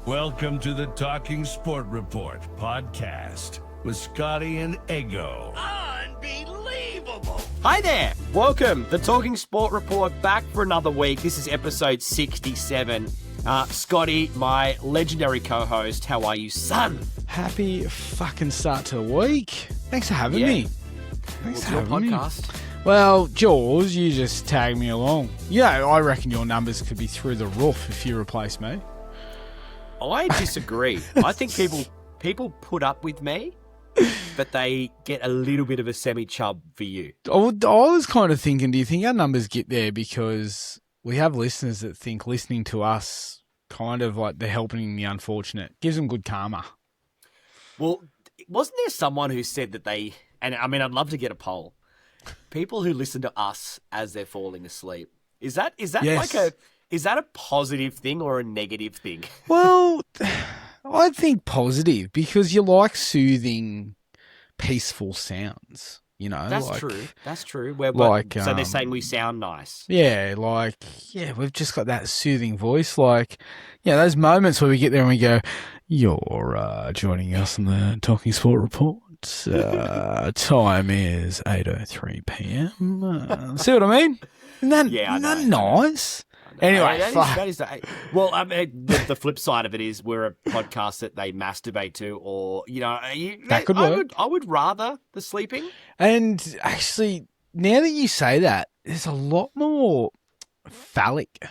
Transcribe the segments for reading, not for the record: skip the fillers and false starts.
Welcome to the Talking Sport Report podcast with Scotty and Ego. Unbelievable! Hi there! Welcome, the Talking Sport Report, back for another week. This is episode 67. Scotty, my legendary co-host, how are you, son? Happy fucking start to the week. Thanks for having me. Thanks for having me. Podcast? Well, Jaws, you just tagged me along. Yeah, I reckon your numbers could be through the roof if you replace me. I disagree. I think people put up with me, but they get a little bit of a semi-chub for you. I was kind of thinking, do you think our numbers get there because we have listeners that think listening to us kind of like they're helping the unfortunate? Gives them good karma. Well, wasn't there someone who said that and I mean, I'd love to get a poll. People who listen to us as they're falling asleep. Is that yes. Is that a positive thing or a negative thing? Well, I think positive because you like soothing, peaceful sounds. You know, that's true. That's true. So they're saying we sound nice. Yeah, we've just got that soothing voice. Like, those moments where we get there and we go, "You're joining us on the Talking Sport Report. Time is 8:03 p.m." See what I mean? Isn't that nice? Anyway, the flip side of it is we're a podcast that they masturbate to, or that could work. I would rather the sleeping. And actually, now that you say that, there's a lot more phallic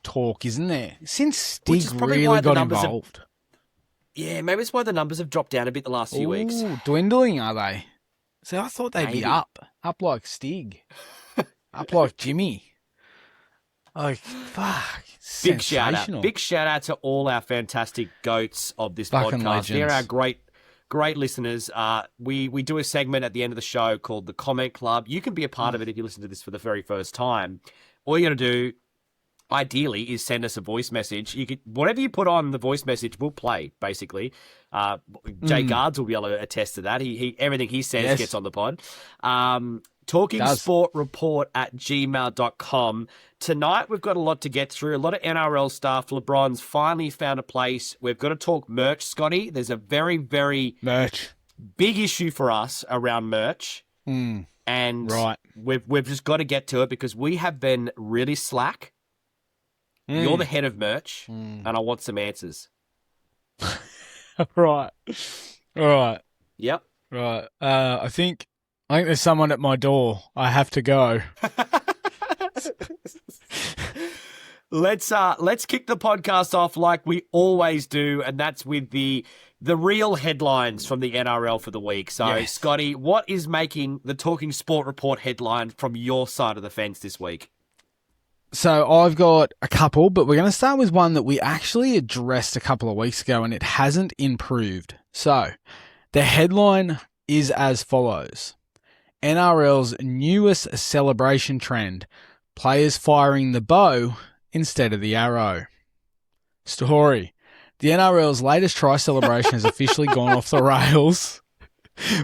talk, isn't there? Since Stig really got involved. Maybe it's why the numbers have dropped down a bit the last few weeks. Dwindling, are they? See, I thought they'd be up like Stig, up like Jimmy. Oh, fuck. Big shout out to all our fantastic goats of this podcast. Legends. They're our great listeners. We do a segment at the end of the show called the Comment Club. You can be a part of it if you listen to this for the very first time. All you got to do, ideally, is send us a voice message. Whatever you put on the voice message, we'll play, basically. Jay Gardzi will be able to attest to that. He everything he says gets on the pod. TalkingSportReport@gmail.com. Tonight, we've got a lot to get through, a lot of NRL stuff. LeBron's finally found a place. We've got to talk merch, Scotty. There's a very, very big issue for us around merch. And we've just got to get to it because we have been really slack. You're the head of merch, and I want some answers. Right. All right. Yep. Right. I think there's someone at my door. I have to go. Let's kick the podcast off like we always do, and that's with the real headlines from the NRL for the week. So, Scotty, what is making the Talking Sport Report headline from your side of the fence this week? So I've got a couple, but we're going to start with one that we actually addressed a couple of weeks ago, and it hasn't improved. So the headline is as follows. NRL's newest celebration trend, players firing the bow instead of the arrow. Story. The NRL's latest try celebration has officially gone off the rails,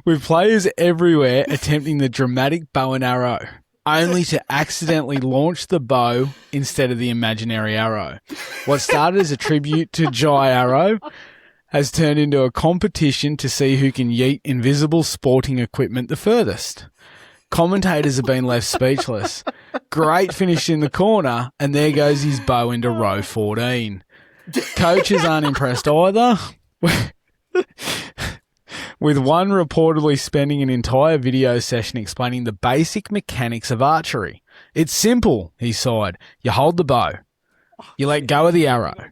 with players everywhere attempting the dramatic bow and arrow, only to accidentally launch the bow instead of the imaginary arrow. What started as a tribute to Jai Arrow has turned into a competition to see who can yeet invisible sporting equipment the furthest. Commentators have been left speechless. Great finish in the corner, and there goes his bow into row 14. Coaches aren't impressed either, with one reportedly spending an entire video session explaining the basic mechanics of archery. It's simple, he sighed. You hold the bow. You let go of the arrow.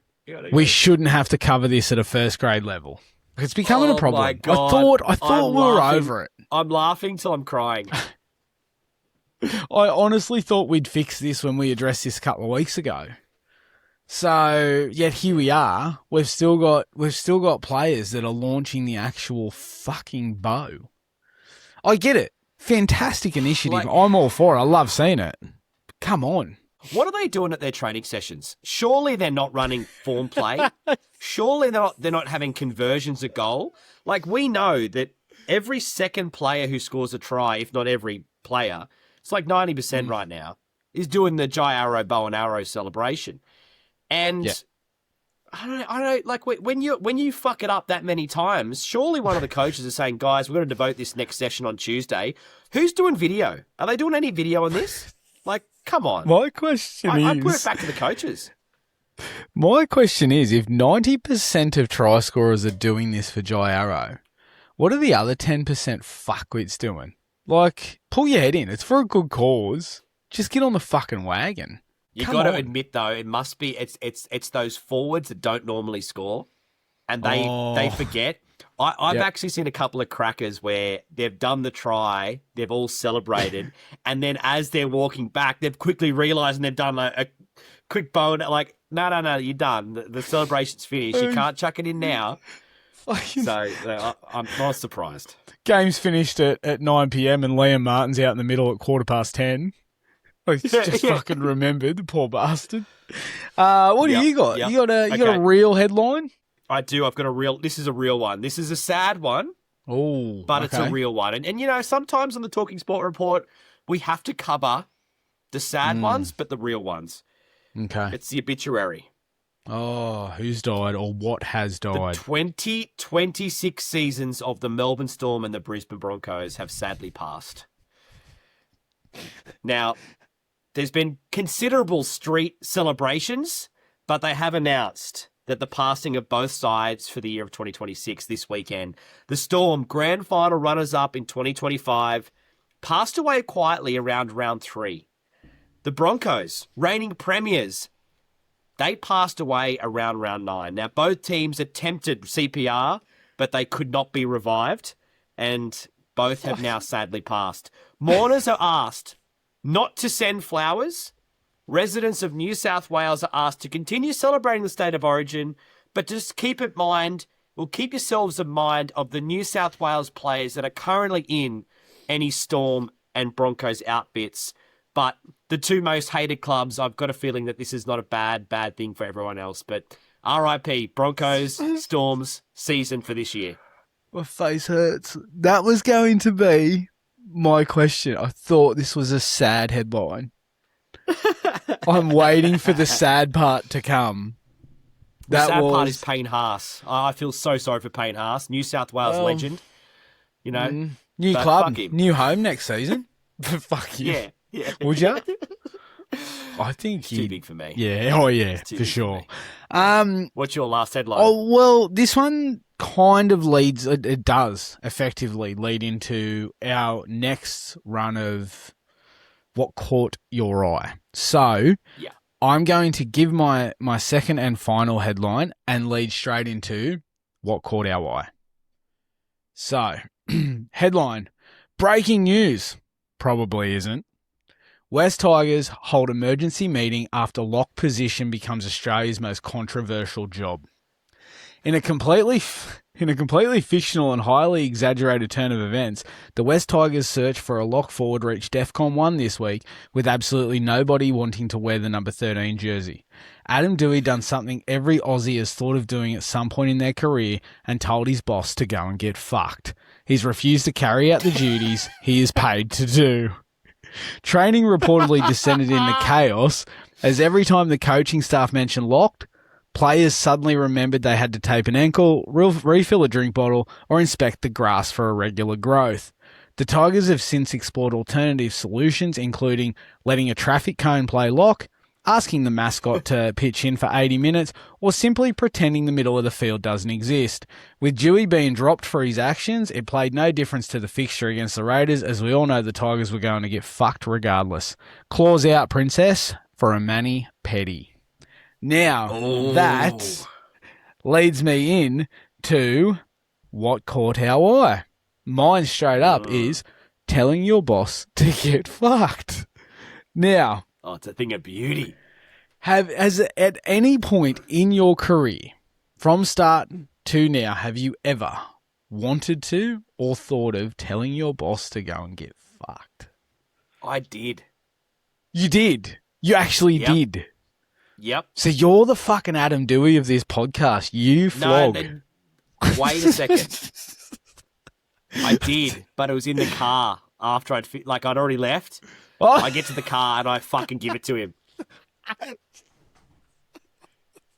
We shouldn't have to cover this at a first grade level. It's becoming a problem. My God. I thought we were over it. I'm laughing till I'm crying. I honestly thought we'd fix this when we addressed this a couple of weeks ago. So, yet here we are. We've still got players that are launching the actual fucking bow. I get it. Fantastic initiative. I'm all for it. I love seeing it. Come on. What are they doing at their training sessions? Surely they're not running form play. Surely they're not having conversions at goal. Like, we know that every second player who scores a try, if not every player, it's like 90% right now, is doing the Jai Arrow bow and arrow celebration. And I don't know. Like when you fuck it up that many times, surely one of the coaches is saying, "Guys, we're going to devote this next session on Tuesday." Who's doing video? Are they doing any video on this? Like, come on. My question I put it back to the coaches. My question is, if 90% of try scorers are doing this for Jai Arrow, what are the other 10% fuckwits doing? Like, pull your head in. It's for a good cause. Just get on the fucking wagon. You got to admit though, it must be it's those forwards that don't normally score, and they forget. I've actually seen a couple of crackers where they've done the try, they've all celebrated, and then as they're walking back, they've quickly realised and they've done like a quick bow and like, no, you're done. The celebration's finished. You can't chuck it in now. So I'm not surprised. Game's finished at 9 p.m. and Liam Martin's out in the middle at 10:15. He's just fucking remembered, the poor bastard. What do you got? Yep. You got a real headline? I do. I've got a real. This is a real one. This is a sad one. Oh, but it's a real one. And you know, sometimes on the Talking Sport Report, we have to cover the sad ones, but the real ones. Okay. It's the obituary. Oh, who's died or what has died? The 2026 seasons of the Melbourne Storm and the Brisbane Broncos have sadly passed. Now, there's been considerable street celebrations, but they have announced that the passing of both sides for the year of 2026 this weekend. The Storm, grand final runners-up in 2025, passed away quietly around round 3. The Broncos, reigning premiers, they passed away around round 9. Now, both teams attempted CPR, but they could not be revived, and both have now sadly passed. Mourners are asked not to send flowers. Residents of New South Wales are asked to continue celebrating the state of origin, but just keep yourselves in mind of the New South Wales players that are currently in any Storm and Broncos outfits. But the two most hated clubs, I've got a feeling that this is not a bad thing for everyone else. But RIP, Broncos, Storms season for this year. My face hurts. That was going to be my question. I thought this was a sad headline. I'm waiting for the sad part to come. The sad part is Payne Haas. I feel so sorry for Payne Haas, New South Wales legend. You know, new club, new home next season. Fuck you. Yeah. Would you? I think it's too big for me. Yeah. Oh yeah, for sure. What's your last headline? Oh well, this one kind of leads. It does effectively lead into our next run of what caught your eye. So, I'm going to give my second and final headline and lead straight into what caught our eye. So, headline, breaking news. Probably isn't. West Tigers hold emergency meeting after lock position becomes Australia's most controversial job. In a completely fictional and highly exaggerated turn of events, the West Tigers' search for a lock forward reached DEFCON 1 this week, with absolutely nobody wanting to wear the number 13 jersey. Adam Doueihi done something every Aussie has thought of doing at some point in their career and told his boss to go and get fucked. He's refused to carry out the duties he is paid to do. Training reportedly descended into chaos, as every time the coaching staff mentioned locked, players suddenly remembered they had to tape an ankle, refill a drink bottle, or inspect the grass for irregular growth. The Tigers have since explored alternative solutions, including letting a traffic cone play lock, asking the mascot to pitch in for 80 minutes, or simply pretending the middle of the field doesn't exist. With Doueihi being dropped for his actions, it played no difference to the fixture against the Raiders, as we all know the Tigers were going to get fucked regardless. Claws out, princess, for a mani petty. Now, that leads me in to what caught our eye. Mine straight up is telling your boss to get fucked. Now, it's a thing of beauty. Has at any point in your career, from start to now, have you ever wanted to or thought of telling your boss to go and get fucked? I did. You did? You actually did? Yep. So you're the fucking Adam Doueihi of this podcast. You flog. No, wait a second. I did, but it was in the car after I'd already left. I get to the car and I fucking give it to him.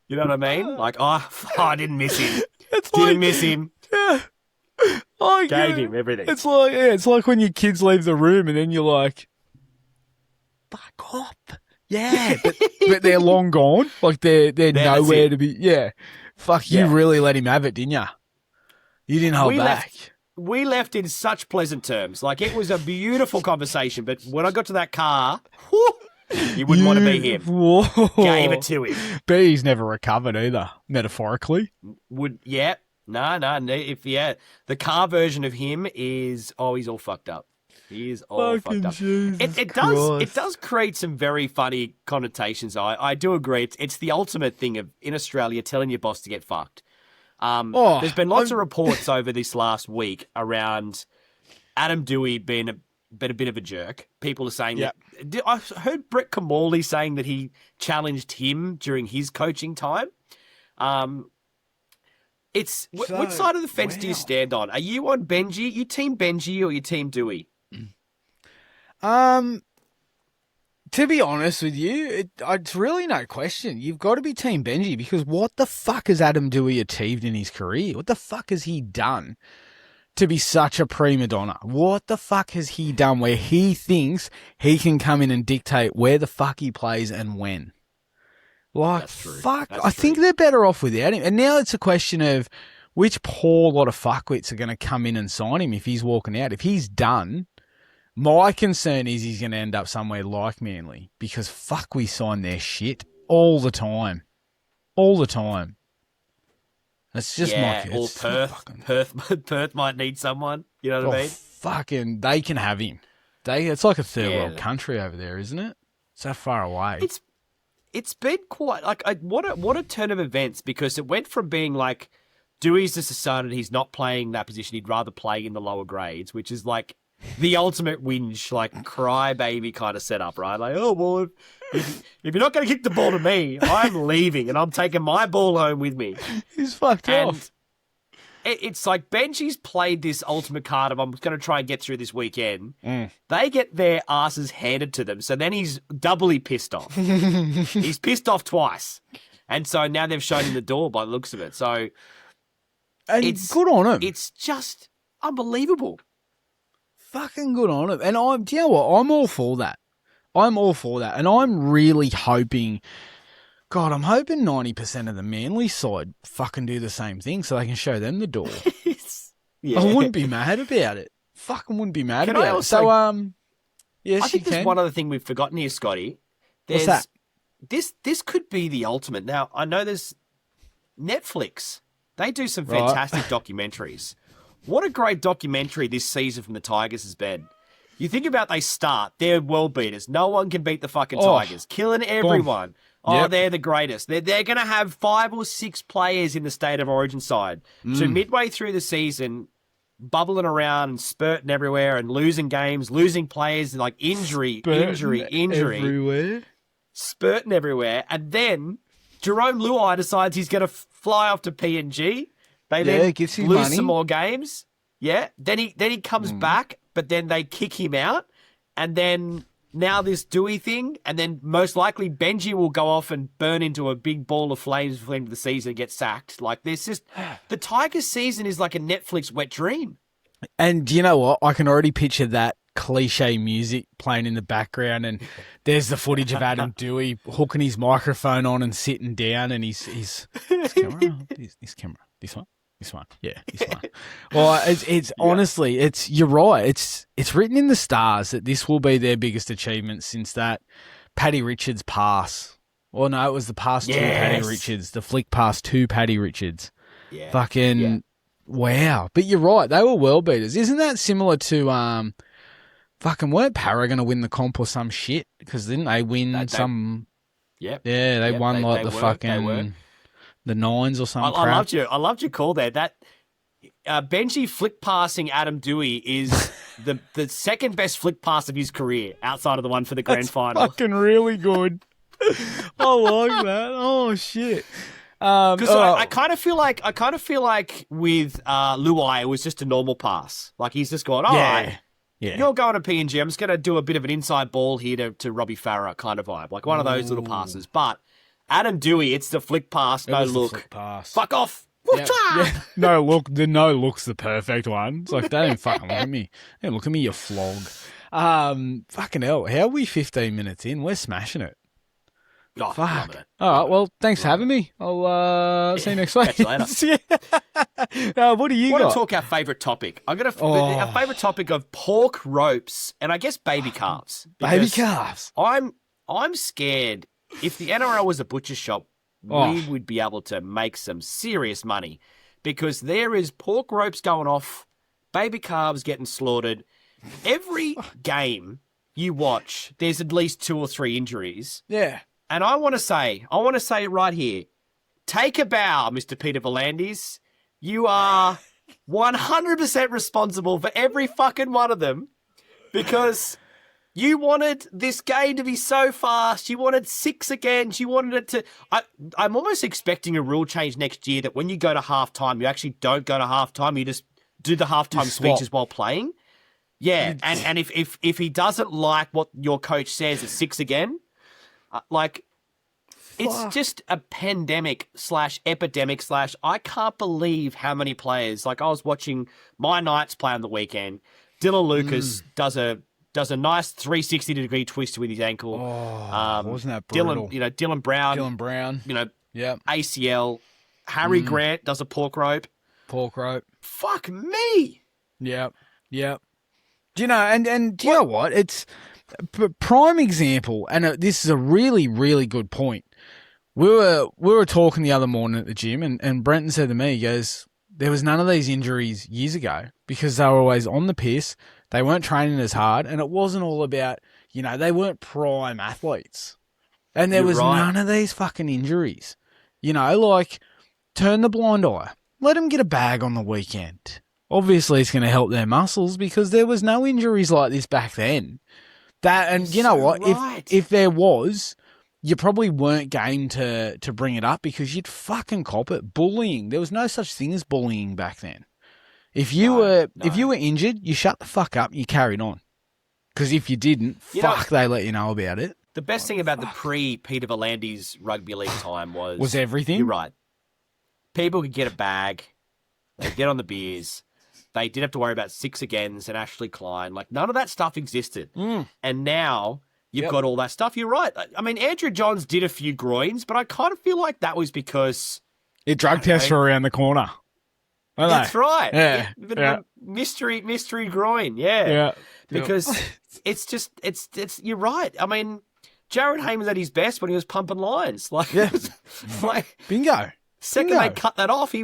You know what I mean? Like, I didn't miss him. Didn't miss him. Yeah. Like, Gave him everything. It's like when your kids leave the room and then you're like, fuck off. Yeah. But they're long gone. Like they're nowhere to be. Yeah. Fuck, you really let him have it, didn't you? You didn't hold back. We left in such pleasant terms. Like, it was a beautiful conversation, but when I got to that car, you wouldn't want to be him. Whoa. Gave it to him. But he's never recovered either, metaphorically. No. The car version of him is, he's all fucked up. He is all fucked up. It does create some very funny connotations. I do agree. It's the ultimate thing of, in Australia, telling your boss to get fucked. There's been lots of reports over this last week around Adam Doueihi being a bit of a jerk. People are saying that. I heard Brett Kamali saying that he challenged him during his coaching time. Which side of the fence do you stand on? Are you on Benji? You team Benji or you team Doueihi? To be honest with you, it's really no question. You've got to be Team Benji because what the fuck has Adam Doueihi achieved in his career? What the fuck has he done to be such a prima donna? What the fuck has he done where he thinks he can come in and dictate where the fuck he plays and when? Like, fuck, I think they're better off without him. And now it's a question of which poor lot of fuckwits are going to come in and sign him if he's walking out. If he's done... My concern is he's going to end up somewhere like Manly because fuck, we sign their shit all the time. All the time. That's just or Perth might need someone. You know what I mean? Fucking, they can have him. It's like a third world country over there, isn't it? It's that far away. It's been quite like what a turn of events because it went from being like Doueihi's just decided he's not playing that position. He'd rather play in the lower grades, which is like the ultimate whinge, like crybaby kind of setup, right? Like, oh, well, if you're not going to kick the ball to me, I'm leaving and I'm taking my ball home with me. He's fucked off. It's like Benji's played this ultimate card of I'm going to try and get through this weekend. They get their asses handed to them. So then he's doubly pissed off. He's pissed off twice. And so now they've shown him the door by the looks of it. So it's good on him. It's just unbelievable. Fucking good on him. And do you know what? I'm all for that. And I'm really hoping, God, I'm hoping 90% of the Manly side fucking do the same thing so they can show them the door. I wouldn't be mad about it. Fucking wouldn't be mad about it. So, yes, I think there's one other thing we've forgotten here, Scotty. What's that? This could be the ultimate. Now, I know there's Netflix. They do some fantastic documentaries. What a great documentary this season from the Tigers has been. You think about they're world beaters. No one can beat the fucking Tigers. Killing everyone. They're the greatest. They're going to have 5 or 6 players in the State of Origin side. So midway through the season, bubbling around and spurting everywhere and losing games, losing players, like injury. Everywhere. Spurting everywhere. And then Jerome Luai decides he's going to fly off to PNG. They then lose some more games. Yeah. Then he comes back, but then they kick him out. And then now this Doueihi thing. And then most likely Benji will go off and burn into a big ball of flames for the end of the season and get sacked. Like there's just the Tigers season is like a Netflix wet dream. And you know what? I can already picture that cliche music playing in the background and there's the footage of Adam Doueihi hooking his microphone on and sitting down and his camera. This one. Yeah, this one. Well, it's honestly, you're right. It's written in the stars that this will be their biggest achievement since that Paddy Richards pass. Well, no, it was the pass to Paddy Richards, the flick pass to Paddy Richards. Yeah. Fucking wow. But you're right. They were world beaters. Isn't that similar to fucking weren't Para going to win the comp or some shit? Because didn't they win some? Yep. Yeah, they won the nines or something. I loved your call there. That Benji flick passing Adam Doueihi is the second best flick pass of his career outside of the one for the grand final. Fucking really good. I like that. Oh shit. Because I kind of feel like with Luai it was just a normal pass. Like he's just going, all right. Yeah. You're going to PNG. I'm just going to do a bit of an inside ball here to Robbie Farah kind of vibe. Like one of those little passes. But Adam Doueihi, it's the flick pass, no was the look. flick pass. Fuck off. Yep. Yeah. No look. The no look's the perfect one. It's like, don't even fucking look at me. Don't look at me, you flog. Fucking hell. How are we 15 minutes in? We're smashing it. Oh, Fuck. loving it. All right. Well, thanks for having me. I'll see you next week. Catch you later. What do you I got? want to talk our favourite topic. I got our favourite topic of pork ropes and I guess baby calves. Baby Because calves. I'm scared if the NRL was a butcher shop, we would be able to make some serious money because there is pork ropes going off, baby calves getting slaughtered. Every game you watch, there's at least 2 or 3 injuries. Yeah. And I want to say it right here. Take a bow, Mr. Peter V'landys. You are 100% responsible for every fucking one of them because you wanted this game to be so fast. You wanted 6 again. You wanted it to... I'm almost expecting a rule change next year that when you go to halftime, you actually don't go to halftime. You just do the halftime speeches while playing. Yeah, and if he doesn't like what your coach says, it's 6 again. It's just a pandemic / epidemic / I can't believe how many players. Like I was watching my Knights play on the weekend. Dylan Lucas does a nice 360-degree twist with his ankle. Wasn't that brutal? Dylan Brown. ACL. Harry Grant does a pork rope. Fuck me. Yep. Do you know? And do you know what? It's prime example, and this is a really, really good point. We were talking the other morning at the gym, and Brenton said to me, he goes, there was none of these injuries years ago because they were always on the piss. They weren't training as hard, and it wasn't all about, they weren't prime athletes. And there was none of these fucking injuries. Turn the blind eye. Let them get a bag on the weekend. Obviously, it's going to help their muscles because there was no injuries like this back then. You know what? Right. If there was, you probably weren't game to bring it up because you'd fucking cop it. Bullying. There was no such thing as bullying back then. If you were injured, you shut the fuck up and you carried on. Because if you didn't, they let you know about it. The best thing about the pre-Peter V'landys rugby league time was everything. You're right. People could get a bag. They'd get on the beers. They didn't have to worry about 6 agains and Ashley Klein. Like, none of that stuff existed. And now you've got all that stuff. You're right. I mean, Andrew Johns did a few groins, but I kind of feel like that was because... drug tests were around the corner. That's right. Yeah. Mystery groin. Yeah. Because it's you're right. I mean, Jared Hayne was at his best when he was pumping lines. Bingo. Second they cut that off, he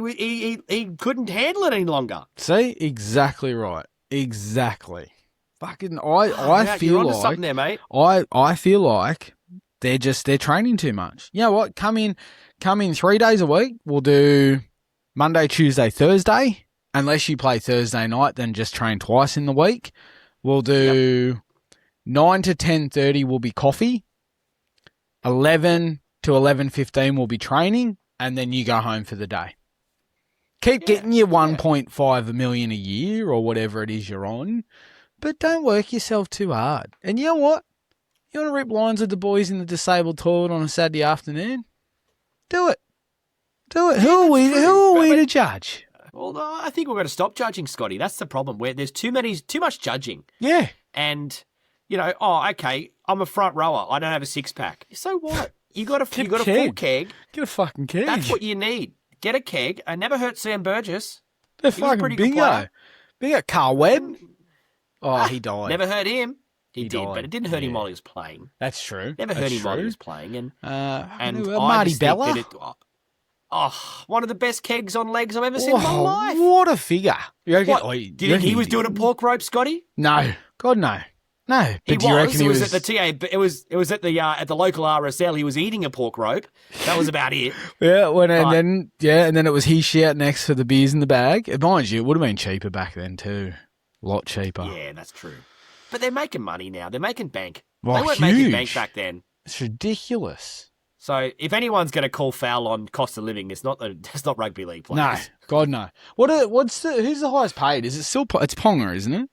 couldn't handle it any longer. See, exactly right. Exactly. Fucking, I feel you're onto like something there, mate. I feel like they're training too much. You know what? Come in 3 days a week. We'll do Monday, Tuesday, Thursday. Unless you play Thursday night, then just train twice in the week. We'll do 9 to 10:30 will be coffee. 11 to 11:15 will be training. And then you go home for the day. Keep getting your 1.5 million a year or whatever it is you're on, but don't work yourself too hard. And you know what? You want to rip lines with the boys in the disabled toilet on a Saturday afternoon? Do it. Who are we to judge? Well, I think we're going to stop judging, Scotty. That's the problem. Where there's too much judging. Yeah. And okay, I'm a front rower. I don't have a 6-pack. So what? You got a full keg. Get a fucking keg. That's what you need. Get a keg. I never hurt Sam Burgess. They're fucking bingo. Carl Webb. Oh, he died. Never hurt him. He did, died. but it didn't hurt him while he was playing. That's true. Never hurt him while he was playing. And Marty Bella. One of the best kegs on legs I've ever seen in my life. What a figure. Do you think he was doing a pork rope, Scotty? No. God, no. No, but do you reckon he was at the TA? It was at the local RSL. He was eating a pork rope. That was about it. And then it was his shout next for the beers in the bag. Mind you, it would have been cheaper back then too, a lot cheaper. Yeah, that's true. But they're making money now. They're making bank. Well, they weren't making bank back then. It's ridiculous. So if anyone's going to call foul on cost of living, it's not rugby league players. No, God no. Who's the highest paid? Is it still? It's Ponga, isn't it?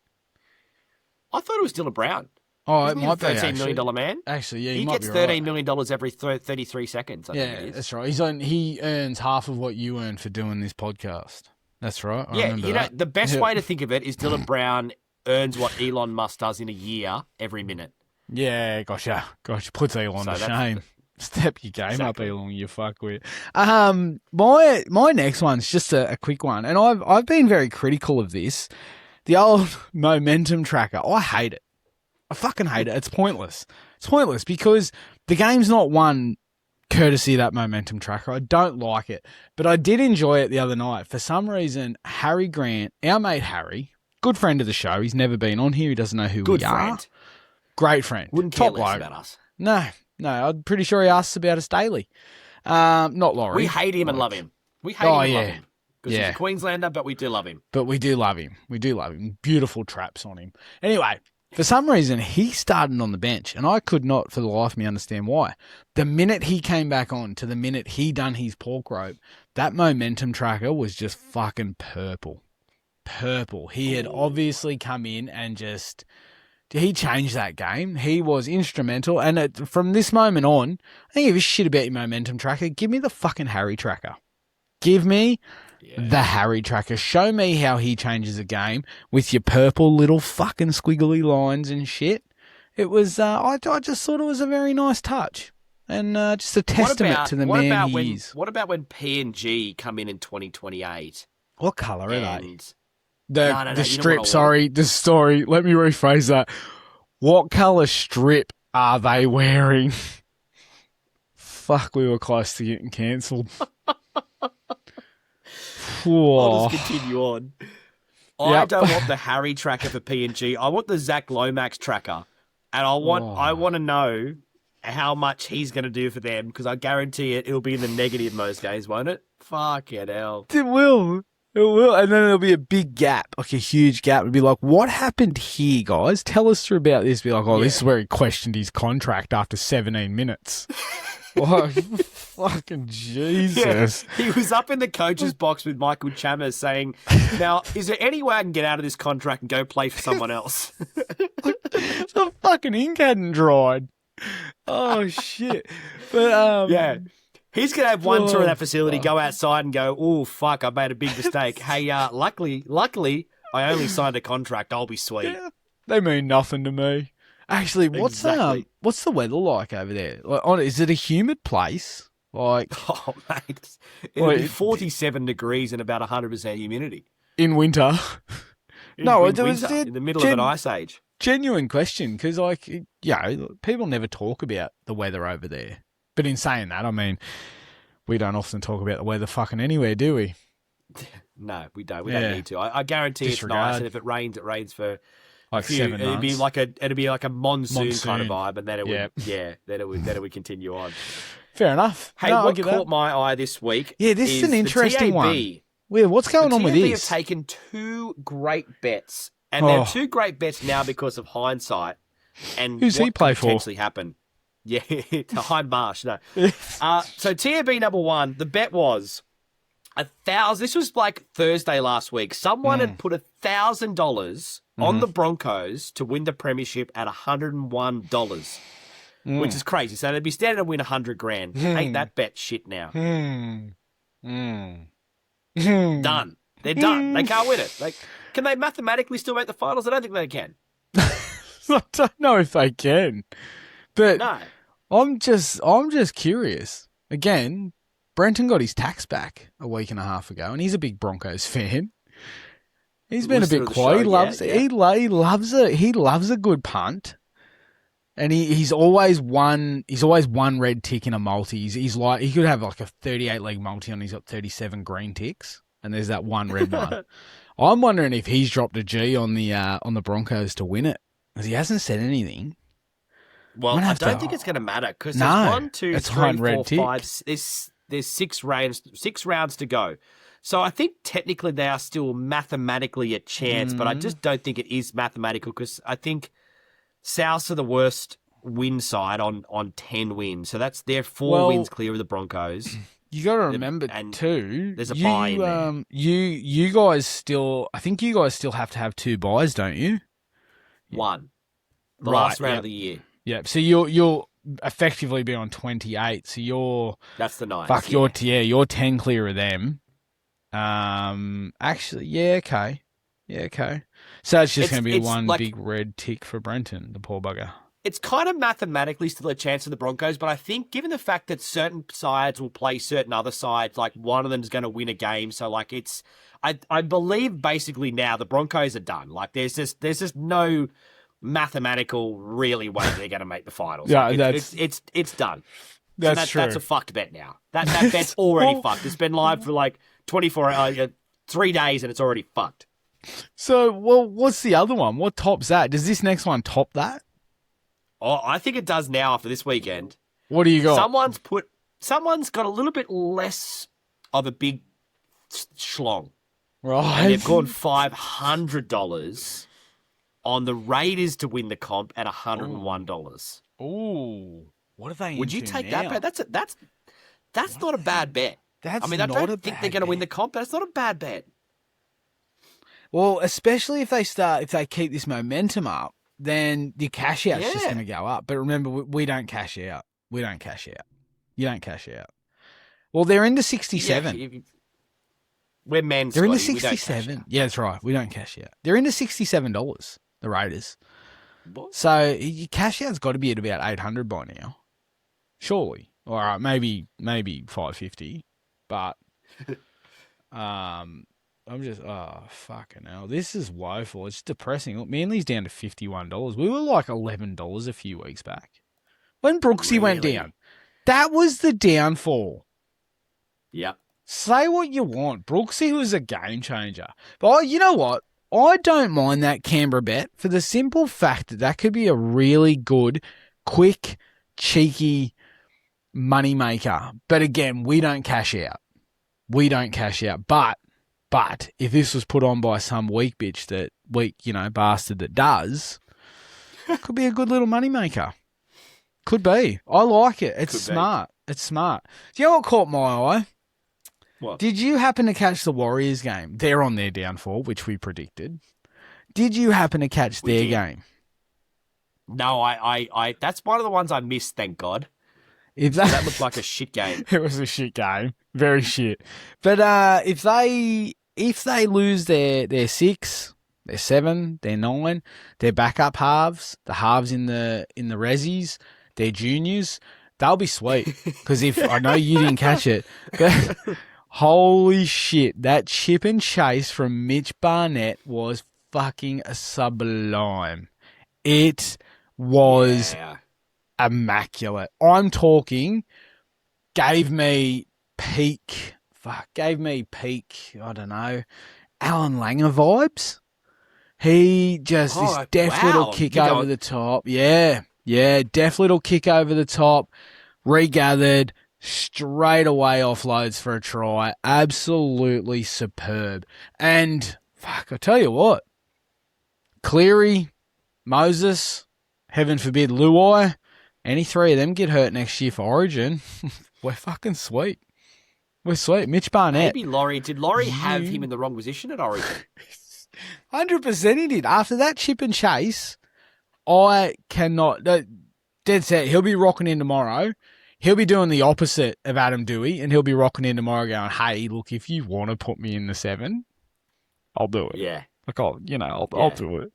I thought it was Dylan Brown. Oh, Isn't it he might be a $13 million actually. dollar man? Actually, yeah, He might gets be $13 right. million every 33 seconds, I think it is. That's right. He earns half of what you earn for doing this podcast. That's right. I Yeah, remember that. the best Yeah. way to think of it is Dylan Brown earns what Elon Musk does in a year every minute. Yeah, gotcha. Puts Elon So to that's- shame. Step your game Exactly. up, Elon. You fuckwit. My next one's just a quick one, and I've been very critical of this. The old momentum tracker. I hate it. I fucking hate it. It's pointless. It's pointless because the game's not won courtesy of that momentum tracker. I don't like it, but I did enjoy it the other night. For some reason, Harry Grant, our mate Harry, good friend of the show. He's never been on here. He doesn't know who Good we are. friend. Great friend. Wouldn't care Top less bloke. about us. No, I'm pretty sure he asks about us daily. Not Laurie. We hate him and love him. We hate him and love him. Because he's a Queenslander, but we do love him. But we do love him. We do love him. Beautiful traps on him. Anyway, for some reason, he started on the bench, and I could not for the life of me understand why. The minute he came back on to the minute he done his pork rope, that momentum tracker was just fucking purple. Purple. He had obviously come in and just... He changed that game. He was instrumental. And from this moment on, I don't give a shit about your momentum tracker. Give me the fucking Harry tracker. Give me the Harry tracker. Show me how he changes a game with your purple little fucking squiggly lines and shit. It was, I just thought it was a very nice touch. And just a testament to the man he is. What about when P&G come in 2028? What colour are they? And The strip, sorry, the story. Let me rephrase that. What colour strip are they wearing? Fuck, we were close to getting cancelled. I'll just continue on. I Yep. don't want the Harry tracker for P&G. I want the Zach Lomax tracker. And I want to know how much he's going to do for them because I guarantee it'll be in the negative most games, won't it? Fuck it, hell. It will. It will. And then there'll be a big gap, like a huge gap. It'll be like, what happened here, guys? Tell us through about this. Be like, this is where he questioned his contract after 17 minutes. Like, fucking Jesus. Yeah. He was up in the coach's box with Michael Chalmers saying, now, is there any way I can get out of this contract and go play for someone else? The fucking ink hadn't dried. Oh, shit. But, yeah. He's going to have one tour of that facility, go outside and go, oh, fuck, I made a big mistake. Hey, luckily, I only signed a contract. I'll be sweet. Yeah, they mean nothing to me. Actually, what's the weather like over there? Like, is it a humid place? Like, oh, mate. It'll be 47 degrees and about 100% humidity. In winter? In the middle of an ice age. Genuine question, because, like, people never talk about the weather over there. But in saying that, I mean, we don't often talk about the weather fucking anywhere, do we? No, we don't. We don't need to. I guarantee Disregard. It's nice, and if it rains for like 7 months. It'd be like a monsoon kind of vibe, and then it would, then it would continue on. Fair enough. Hey, what caught my eye this week? Yeah, this is an interesting one. Well, what's going on with this? The TAB have taken 2 great bets, and they're 2 great bets now because of hindsight and who's what he play could for? Potentially happen. Yeah, to Hindmarsh. No. So TAB number 1, the bet was 1,000. This was like Thursday last week. Someone had put $1,000 on the Broncos to win the premiership at $101, which is crazy. So they'd be standing to win $100,000. Ain't that bet shit now? Done. They're done. They can't win it. Can they mathematically still make the finals? I don't think they can. I don't know if they can. But no. I'm just curious. Again, Brenton got his tax back a week and a half ago, and he's a big Broncos fan. He's been a bit quiet. He loves it. He loves a good punt, and he's always won. He's always one red tick in a multi. He's like he could have like a 38 leg multi, and he's got 37 green ticks, and there's that one red one. I'm wondering if he's dropped a G on the Broncos to win it because he hasn't said anything. Well, I don't think it's going to matter because there's 1, 2, 3, 4, 5. There's 6 rounds to go. So I think technically they are still mathematically a chance, but I just don't think it is mathematical because I think Souths are the worst win side on 10 wins. So they're 4 wins clear of the Broncos. You got to remember too. There's a bye in there. You guys still. I think you guys still have to have 2 buys, don't you? 1. The last round of the year. Yeah, so you'll effectively be on 28. So you're That's the nice. fuck. You're 10 clear of them. Actually, okay. So it's just going to be one big red tick for Brenton, the poor bugger. It's kind of mathematically still a chance of the Broncos, but I think given the fact that certain sides will play certain other sides, like one of them is going to win a game. So like I believe basically now the Broncos are done. Like there's just no mathematical really way they're going to make the finals. Yeah, it's done. That's true. That's a fucked bet now. That bet's already fucked. It's been live for like 3 days and it's already fucked. So, well, what's the other one? What tops that? Does this next one top that? Oh, I think it does now after this weekend. What do you got? Someone's got a little bit less of a big schlong. Right. And they've gone $500 on the Raiders to win the comp at $101. Ooh. What are they Would you take that bet? That's not a bad bet. I don't think they're going to win the comp, but that's not a bad bet. Well, especially if they keep this momentum up, then your cash out's just going to go up. But remember, we don't cash out. You don't cash out. Well, they're into 67. Yeah, we're men. They're into Scotty. 67. Yeah, that's right. We don't cash out. They're into $67. The Raiders. What? So your cash out's got to be at about 800 by now, surely. All right, maybe 550, but I'm just fucking hell. This is woeful. It's depressing. Look, Manly's down to $51. We were like $11 a few weeks back when Brooksy went down. That was the downfall. Yep. Say what you want. Brooksy was a game changer. But you know what? I don't mind that Canberra bet for the simple fact that could be a really good, quick, cheeky money maker. But again, we don't cash out. But if this was put on by some weak bastard that does, it could be a good little money maker. Could be. I like it. It's smart. It's smart. Do you know what caught my eye? What? Did you happen to catch the Warriors game? They're on their downfall, which we predicted. Did you happen to catch their game? No, I that's one of the ones I missed, thank God. That looked like a shit game. It was a shit game. Very shit. But if they lose their 6, their 7, their 9, their backup halves, the halves in the resis, their juniors, they'll be sweet. Because if I know you didn't catch it, holy shit, that chip and chase from Mitch Barnett was fucking sublime. It was immaculate. I'm talking, gave me peak, I don't know, Alan Langer vibes. He just, this deft little kick over the top. Yeah, deft little kick over the top, regathered, straight away offloads for a try. Absolutely superb. And, I tell you what, Cleary, Moses, heaven forbid Luai, any three of them get hurt next year for Origin, we're fucking sweet. We're sweet. Mitch Barnett. Maybe Laurie. Did Laurie have him in the wrong position at Origin? 100% he did. After that chip and chase, I cannot... Dead set, he'll be rocking in tomorrow. He'll be doing the opposite of Adam Doueihi, and he'll be rocking in tomorrow going, hey, look, if you want to put me in the 7, I'll do it. Yeah. Like, I'll do it.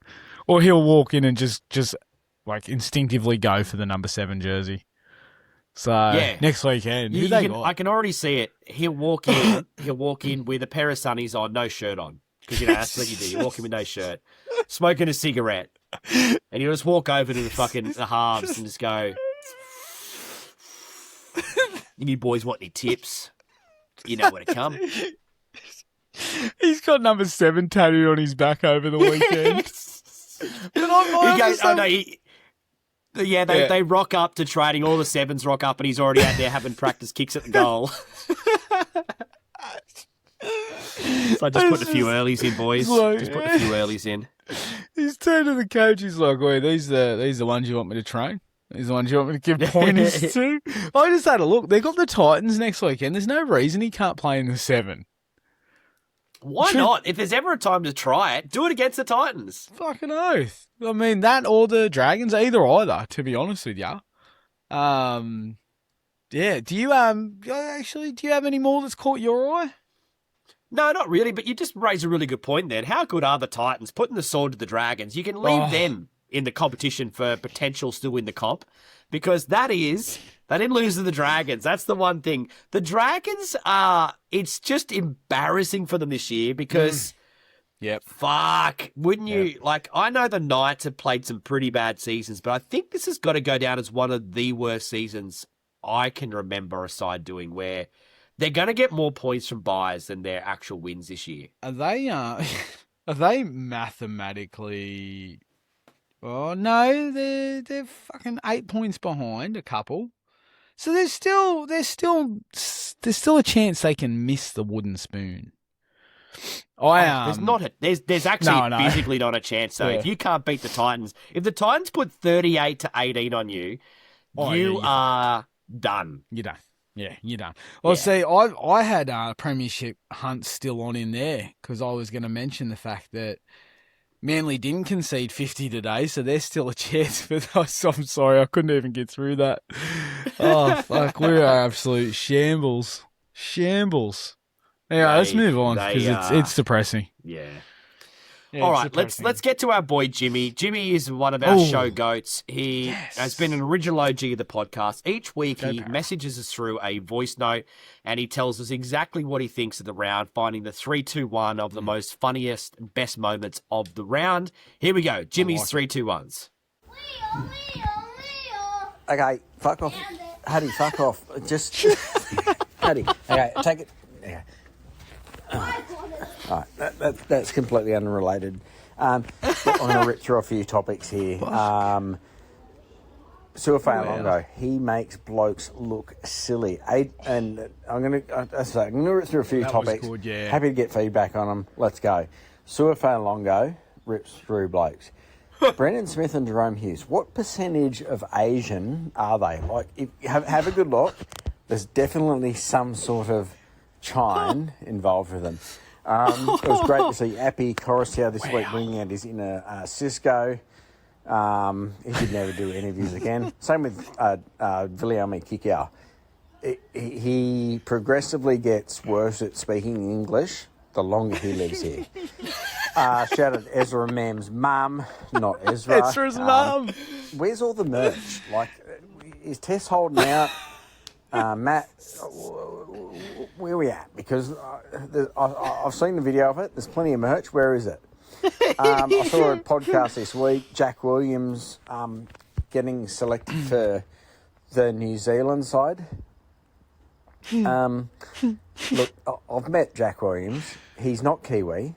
Or he'll walk in and just like instinctively go for the number 7 jersey. So next weekend, I can already see it. He'll walk in with a pair of sunnies on, no shirt on. Because, that's what you do. You walk in with no shirt, smoking a cigarette, and he'll just walk over to the halves and just go, you boys want any tips? You know where to come. He's got number 7 tattooed on his back over the weekend. They rock up to training. All the 7s rock up, and he's already out there having practice kicks at the goal. So I just put a few earlies in, boys. Just put a few earlies in. He's turned to the coach. He's like, "Wait, these the ones you want me to train? These the ones you want me to give pointers to?" I just had a look. They got the Titans next weekend. There's no reason he can't play in the 7. Why not? If there's ever a time to try it, do it against the Titans. Fucking oath. I mean, that or the Dragons, either, to be honest with you. Yeah. Do you have any more that's caught your eye? No, not really, but you just raise a really good point there. How good are the Titans? Putting the sword to the Dragons, you can leave them in the competition for potential still win the comp, because they didn't lose to the Dragons. That's the one thing. The Dragons it's just embarrassing for them this year because, fuck, wouldn't you? Yep. Like, I know the Knights have played some pretty bad seasons, but I think this has got to go down as one of the worst seasons I can remember a side doing, where they're going to get more points from buys than their actual wins this year. Are they mathematically? Oh no, they're fucking 8 points behind a couple. So there's still a chance they can miss the wooden spoon. There's actually physically not a chance though. Yeah. If you can't beat the Titans, if the Titans put 38-18 on you, you are done. You're done. Yeah, you're done. Well, see, I had premiership Hunt still on in there because I was going to mention the fact that Manly didn't concede 50 today, so there's still a chance. But I'm sorry, I couldn't even get through that. Oh, fuck, we are absolute shambles. Yeah, let's move on because it's depressing. Yeah. All right, let's get to our boy Jimmy. Jimmy is one of our show goats. He has been an original OG of the podcast. Each week he messages us through a voice note and he tells us exactly what he thinks of the round, finding the 3-2-1 of the most funniest and best moments of the round. Here we go. Jimmy's 3-2-1s. Okay, fuck off. Hattie, fuck off. Just Hattie. Okay, take it. Yeah. All right, that's completely unrelated. I'm going to rip through a few topics here. Suafai-Longo, he makes blokes look silly. And I'm going to rip through a few topics. Good, yeah. Happy to get feedback on them. Let's go. Suafai-Longo rips through blokes. Brendan Smith and Jerome Hughes, what percentage of Asian are they? Like, have a good look. There's definitely some sort of chine involved with them. It was great to see Appy Coruscant this week bringing out his inner Cisco. He could never do interviews again. Same with Viliame Kikau. He progressively gets worse at speaking English the longer he lives here. Shout out Ezra Mam's mum, not Ezra. Ezra's mum. Where's all the merch? Like, is Tess holding out? Matt, where are we at? Because I've seen the video of it. There's plenty of merch. Where is it? I saw a podcast this week. Jack Williams getting selected for the New Zealand side. Look, I've met Jack Williams. He's not Kiwi.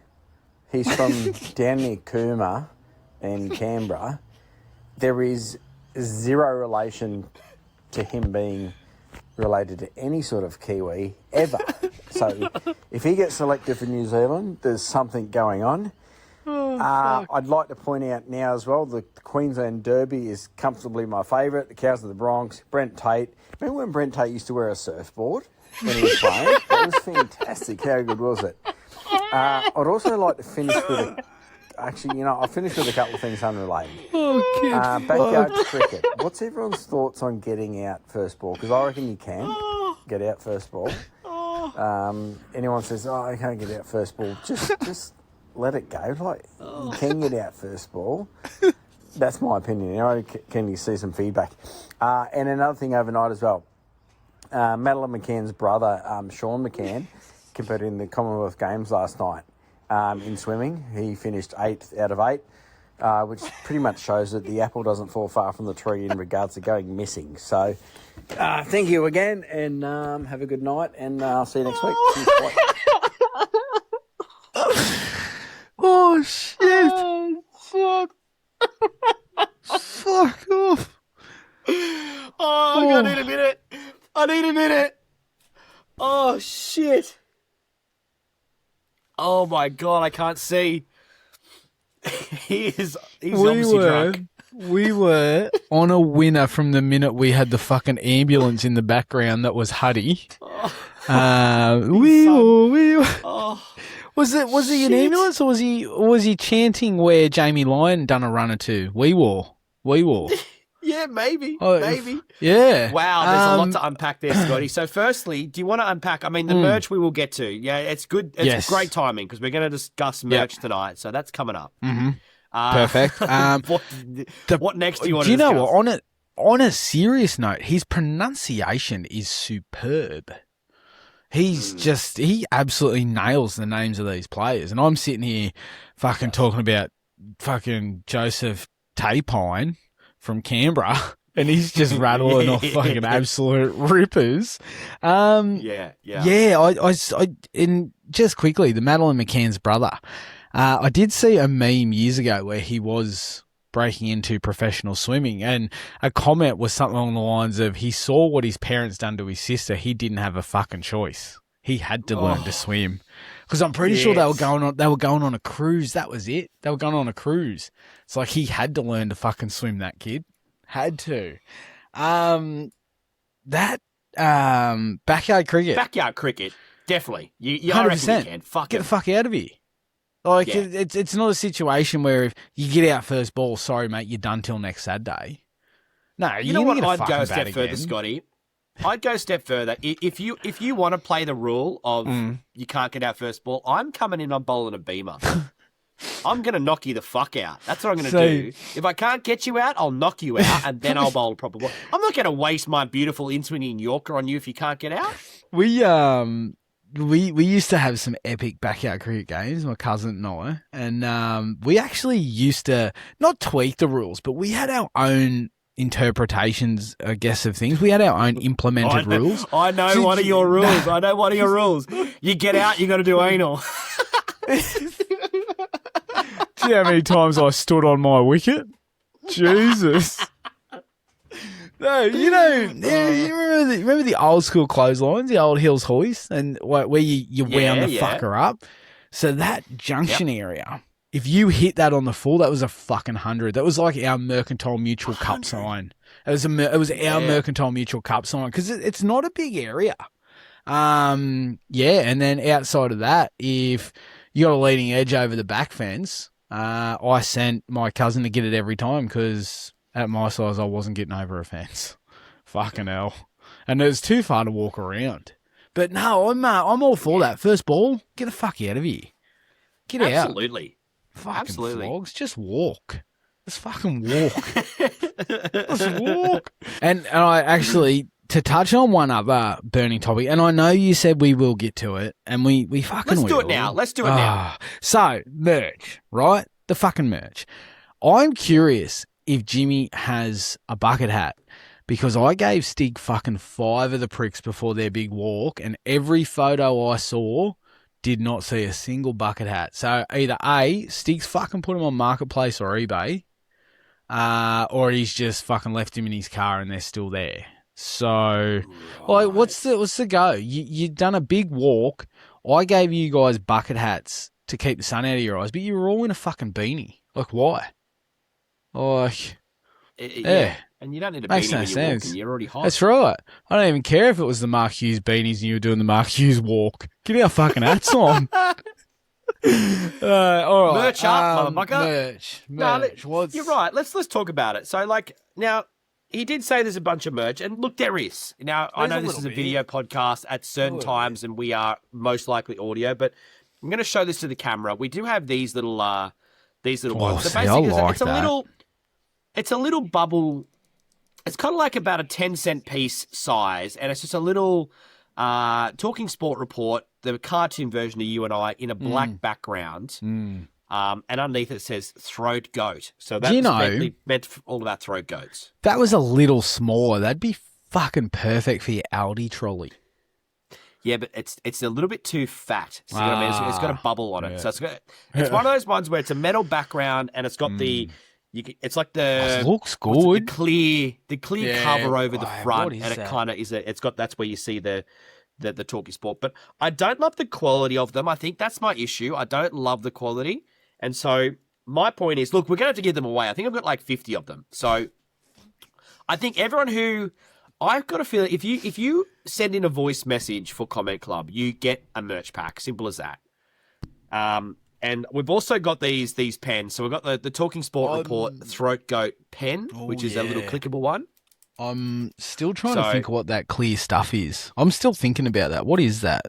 He's from down near Cooma and Canberra. There is zero relation to him being related to any sort of Kiwi ever. So if he gets selected for New Zealand, there's something going on. I'd like to point out now as well, the Queensland Derby is comfortably my favourite. The Cows of the Bronx, Brent Tate. Remember when Brent Tate used to wear a surfboard when he was playing? That was fantastic. How good was it? I'd also like to finish with I'll finish with a couple of things unrelated. Backyard cricket. What's everyone's thoughts on getting out first ball? Because I reckon you can get out first ball. Anyone says, I can't get out first ball, just let it go. Like, you can get out first ball. That's my opinion. Can you see some feedback? And another thing overnight as well. Madeline McCann's brother, Sean McCann, competed in the Commonwealth Games last night. In swimming, he finished 8th out of 8, which pretty much shows that the apple doesn't fall far from the tree in regards to going missing. So, thank you again, and have a good night, and I'll see you next week. Oh, shit. Oh, fuck. Fuck off. Oh, I need a minute. Oh, shit. Oh my God, I can't see. He's obviously drunk. We were on a winner from the minute we had the fucking ambulance in the background that was Huddy. What Was it an ambulance, or was he chanting where Jamie Lyon done a runner to? We war. Yeah, maybe. Oh, Maybe. Yeah. Wow, there's a lot to unpack there, Scotty. So firstly, do you want to unpack, I mean, the merch we will get to. Yeah, it's good. It's great timing because we're going to discuss merch tonight. So that's coming up. Mm-hmm. Perfect. What next do you want to discuss? Do you know what? On a serious note, his pronunciation is superb. He absolutely nails the names of these players. And I'm sitting here fucking talking about fucking Joseph Tapine from Canberra, and he's just rattling off fucking absolute rippers. Yeah. And just quickly, the Madeline McCann's brother. I did see a meme years ago where he was breaking into professional swimming, and a comment was something along the lines of, he saw what his parents done to his sister. He didn't have a fucking choice. He had to learn to swim. Because I'm pretty sure they were going on a cruise. That was it. They were going on a cruise. It's like he had to learn to fucking swim, that kid. Had to. Backyard cricket. Backyard cricket, definitely. I reckon 100%. you can. Get the fuck out of here. Like, it's not a situation where if you get out first ball, sorry, mate, you're done till next Saturday. No, you know what? I'd go a step further, Scotty. I'd go a step further. If you want to play the rule of you can't get out first ball, I'm coming in on bowling a beamer. I'm going to knock you the fuck out. That's what I'm going to do. If I can't get you out, I'll knock you out, and then I'll bowl a proper ball. I'm not going to waste my beautiful in-swinging Yorker on you if you can't get out. We used to have some epic backyard cricket games, my cousin and I, and we actually used to not tweak the rules, but we had our own interpretations, I guess, of things. We had our own implemented rules. I know one of your rules. I know one of your rules. You get out, you got to do anal. Do you know how many times I stood on my wicket? Jesus. No, you remember the old school clotheslines, the old Hills hoist, and where you wound the fucker up? So that junction area, if you hit that on the full, that was a fucking 100. That was like our Mercantile Mutual Cup sign. It was our Mercantile Mutual Cup sign, because it's not a big area. And then outside of that, if you got a leading edge over the back fence, I sent my cousin to get it every time, because at my size, I wasn't getting over a fence. Fucking hell. And it was too far to walk around. But no, I'm all for that. First ball, get the fuck out of here. Get out. Absolutely. Fucking flogs, just walk. Just fucking walk. Just walk. And I actually, to touch on one other burning topic, and I know you said we will get to it, and we fucking will. Let's do it now. So, merch, right? The fucking merch. I'm curious if Jimmy has a bucket hat, because I gave Stig fucking 5 of the pricks before their big walk, and every photo I saw did not see a single bucket hat. So either A, Stig's fucking put him on Marketplace or eBay, or he's just fucking left him in his car and they're still there. So, like, what's the go? You done a big walk. I gave you guys bucket hats to keep the sun out of your eyes, but you were all in a fucking beanie. Like, why? Like, yeah. And you don't need a Makes beanie no when you're sense. walking. You're already hot. That's right. I don't even care if it was the Mark Hughes beanies and you were doing the Mark Hughes walk. Get our fucking hats on. All right. Merch up, motherfucker. Merch. No, you're right. Let's talk about it. So, like, now, he did say there's a bunch of merch, and look, there is. Now, I know this is a video podcast at certain times, and we are most likely audio, but I'm going to show this to the camera. We do have these little ones. So basically, it's a little bubble. It's kind of like about a 10-cent piece size, and it's just a little Talking Sport report, the cartoon version of you and I in a black background. And underneath it says throat goat. So that's meant for all of our throat goats. That was a little smaller. That'd be fucking perfect for your Aldi trolley. Yeah, but it's a little bit too fat. So you know what I mean? It's got a bubble on it. So it's one of those ones where it's a metal background and it's got it's like it looks good. The clear cover over the front, and it kind of is. That's where you see the Talkie Sport. But I don't love the quality of them. I think that's my issue. I don't love the quality, and so my point is, look, we're gonna have to give them away. I think I've got like 50 of them. So I think everyone who I've got a feeling if you send in a voice message for Comment Club, you get a merch pack. Simple as that. And we've also got these pens. So we've got the Talking Sport Report Throat Goat pen, which is a little clickable one. I'm still trying to think of what that clear stuff is. I'm still thinking about that. What is that?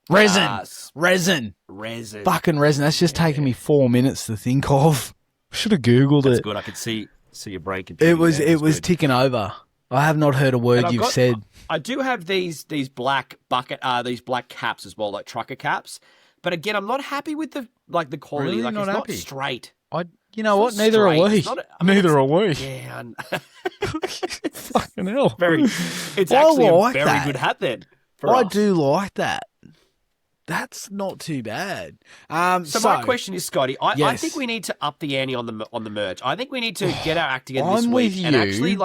Resin. Fucking resin. That's just taken me 4 minutes to think of. Should have Googled it. That's good. I could see your brain. It was ticking over. I have not heard a word you've said. I do have these black these black caps as well, like trucker caps. But again, I'm not happy with the quality. Really like not it's happy? not straight. You know what? Neither are we. Neither are we. Yeah. Fucking hell. It's actually a very good hat then. I do like that. That's not too bad. So my question is, Scotty, I think we need to up the ante on the merch. I think we need to get our act together this week and actually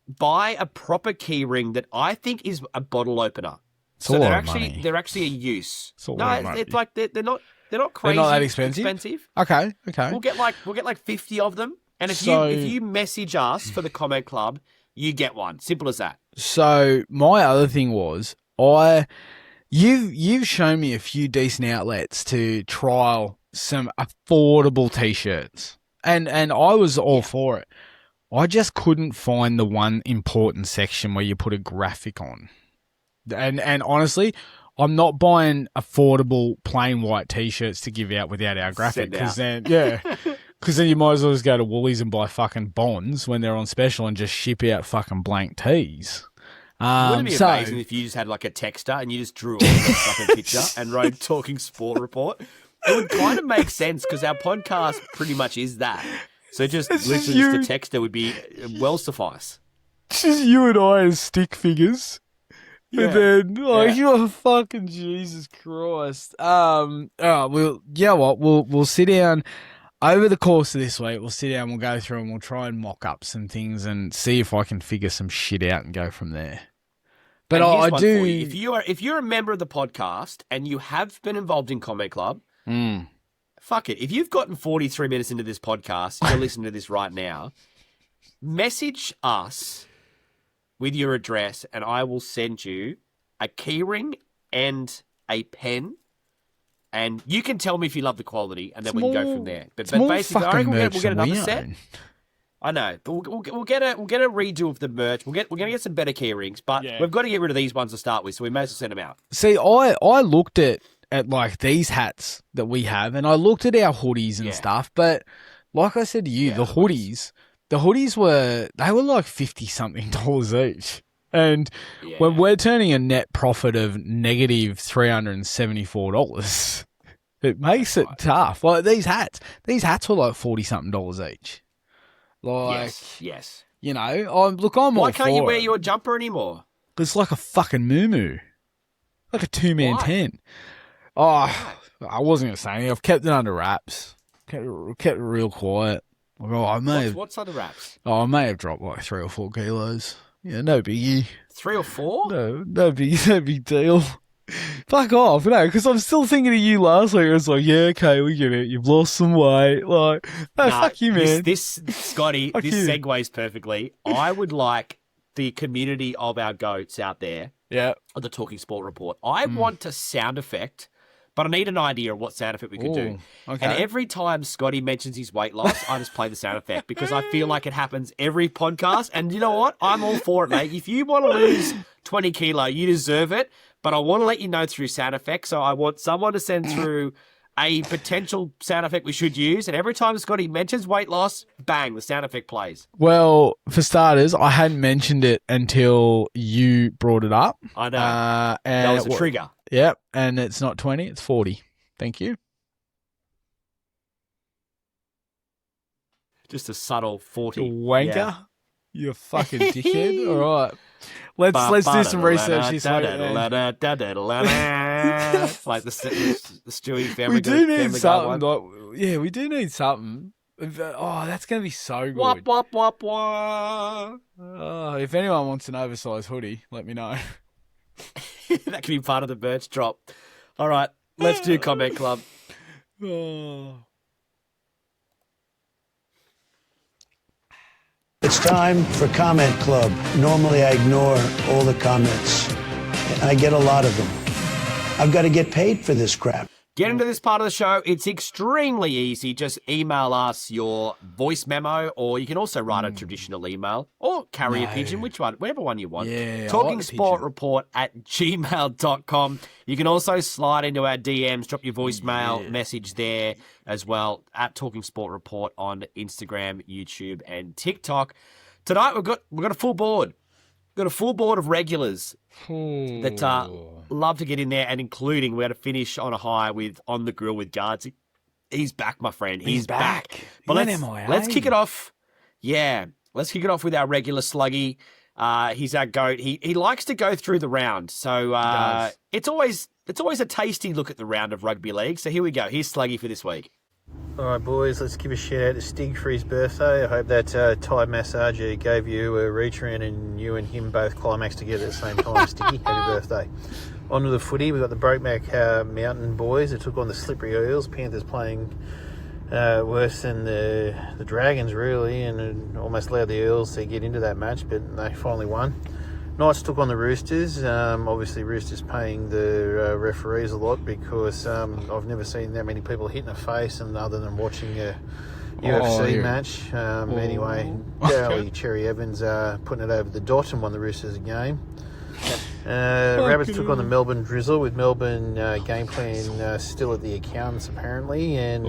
buy a proper key ring that I think is a bottle opener. So they're actually a use. It's they're not crazy. They're not that expensive. Okay. We'll get like 50 of them, and if you message us for the comment club, you get one. Simple as that. So my other thing was you've shown me a few decent outlets to trial some affordable t-shirts, and I was all for it. I just couldn't find the one important section where you put a graphic on. And honestly, I'm not buying affordable plain white t-shirts to give out without our graphic, because then you might as well just go to Woolies and buy fucking bonds when they're on special and just ship out fucking blank tees. Wouldn't it be amazing if you just had like a texter and you just drew a fucking picture and wrote Talking Sport Report? It would kind of make sense because our podcast pretty much is that. So just literally just a texter would be well suffice. Just you and I as stick figures. Yeah. And then, you're fucking Jesus Christ. We'll sit down over the course of this week. We'll sit down, we'll go through and we'll try and mock up some things and see if I can figure some shit out and go from there. But I do. If you're a member of the podcast and you have been involved in Comment Club, fuck it. If you've gotten 43 minutes into this podcast, you're listening to this right now, message us with your address, and I will send you a keyring and a pen, and you can tell me if you love the quality, and then we can go from there. But basically, I reckon we'll get another set. I know, but we'll get a redo of the merch. We're gonna get some better keyrings, but we've got to get rid of these ones to start with, so we may as well send them out. See, I looked at like these hats that we have, and I looked at our hoodies and stuff, but like I said to you, the hoodies were like $50-something each. And when we're turning a net profit of negative $374, it makes it tough. Like these hats were like $40-something each. Like, yes. You know, I'm all for it. Why can't you wear your jumper anymore? It's like a fucking muumuu. Like a two-man tent. Oh, I wasn't going to say anything. I've kept it under wraps. Kept it real quiet. What's under wraps? I may have dropped like 3 or 4 kilos. Yeah, no biggie. 3 or 4? No big deal. Fuck off, no, because I'm still thinking of you last week. It's like, yeah, okay, we get it. You've lost some weight. Like, no, fuck you, man. Scotty, this segues perfectly. I would like the community of our goats out there on the Talking Sport Report. I want a sound effect, but I need an idea of what sound effect we could do. Okay. And every time Scotty mentions his weight loss, I just play the sound effect because I feel like it happens every podcast. And you know what? I'm all for it, mate. If you want to lose 20 kilo, you deserve it. But I want to let you know through sound effects. So I want someone to send through a potential sound effect we should use. And every time Scotty mentions weight loss, bang, the sound effect plays. Well, for starters, I hadn't mentioned it until you brought it up. I know. And that was a trigger. Yep. And it's not 20, it's 40. Thank you. Just a subtle 40. You wanker. Yeah. You fucking dickhead. All right. Let's do some research this week. Like the Stewie family. We do need something. We do need something. Oh, that's going to be so good. Wop, wop, wop, wop. If anyone wants an oversized hoodie, let me know. That could be part of the merch drop. All right, let's do Comment Club. It's time for Comment Club. Normally I ignore all the comments. I get a lot of them. I've got to get paid for this crap. Get into this part of the show. It's extremely easy. Just email us your voice memo, or you can also write a traditional email or carrier pigeon, whatever one you want. Yeah, TalkingSportReport@gmail.com. You can also slide into our DMs, drop your voicemail message there as well, at Talking Sport Report on Instagram, YouTube, and TikTok. Tonight we've got a full board. Got a full board of regulars that love to get in there, and including we had to finish on a high with On the Grill with Gardzi. He's back, my friend. He's back. But let's kick it off. Yeah, let's kick it off with our regular Sluggy. He's our goat. He likes to go through the round, so it's always a tasty look at the round of rugby league. So here we go. Here's Sluggy for this week. All right, boys, let's give a shout out to Stig for his birthday. I hope that Thai massager gave you a reach around and you and him both climaxed together at the same time. Stiggy, happy birthday. On to the footy, we've got the Brokeback Mountain boys that took on the Slippery Eels. Panthers playing worse than the Dragons, really, and almost allowed the Eels to get into that match, but they finally won. Knights took on the Roosters. Obviously, Roosters paying the referees a lot because I've never seen that many people hit in the face, and other than watching a UFC match. Anyway, Gilly, Cherry Evans putting it over the dot and won the Roosters a game. Rabbits took on the Melbourne Drizzle, with Melbourne game plan still at the accountants apparently, and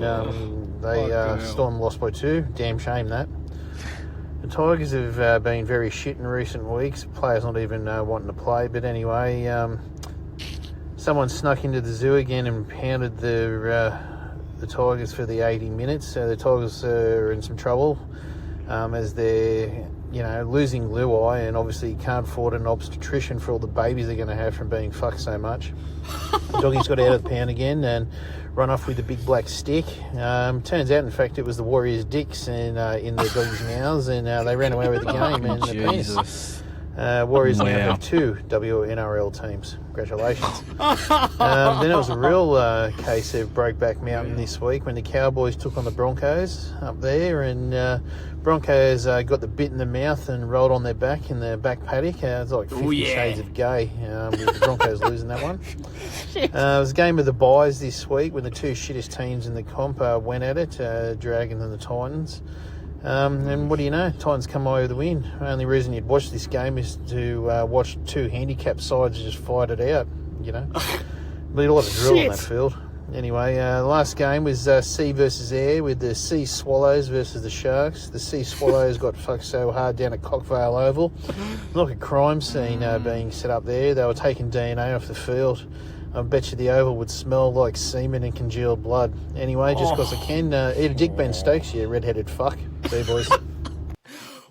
they Storm lost by 2. Damn shame that. The Tigers have been very shit in recent weeks. Players not even wanting to play. But anyway, someone snuck into the zoo again and pounded the Tigers for the 80 minutes. So the Tigers are in some trouble as they're losing Doueihi, and obviously can't afford an obstetrician for all the babies they're going to have from being fucked so much. The doggies got out of the pound again and run off with the big black stick. Turns out, in fact, it was the Warriors' dicks and in the doggies' mouths, and they ran away with the game and the penis. Warriors now have 2 WNRL teams. Congratulations. Then it was a real case of Brokeback Mountain this week when the Cowboys took on the Broncos up there, and Broncos got the bit in the mouth and rolled on their back in the back paddock. It's like 50 shades of gay with the Broncos losing that one. It was a game of the buys this week when the 2 shittest teams in the comp went at it, Dragons and the Titans. And what do you know? Titans come away with the win. The only reason you'd watch this game is to watch 2 handicapped sides just fight it out, But a lot of drill on that field. Anyway, the last game was Sea versus Air, with the Sea Swallows versus the Sharks. The Sea Swallows got fucked so hard down at Cockvale Oval. Like a crime scene being set up there. They were taking DNA off the field. I bet you the Oval would smell like semen and congealed blood. Anyway, just because I can, eat a dick, Ben Stokes, you red-headed fuck. See, boys.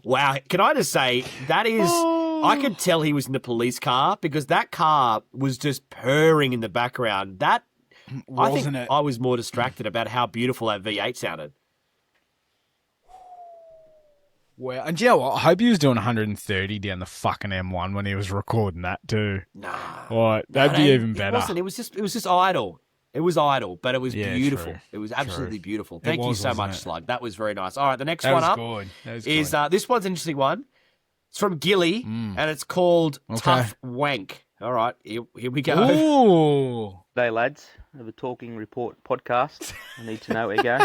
Wow, can I just say, that is... I could tell he was in the police car because that car was just purring in the background. I think I was more distracted about how beautiful that V8 sounded. Well, and you know what? I hope he was doing 130 down the fucking M1 when he was recording that too. Nah. Right, that'd be even better. It wasn't. It was just idle. It was idle, but it was beautiful. True. It was absolutely beautiful. Thank you so much, Slug. That was very nice. All right, the next that one was up good. is this one's an interesting one. It's from Gilly, and it's called Tough Wank. All right, here we go. Ooh. G'day, lads of the Talking Report podcast. I need to know where you go.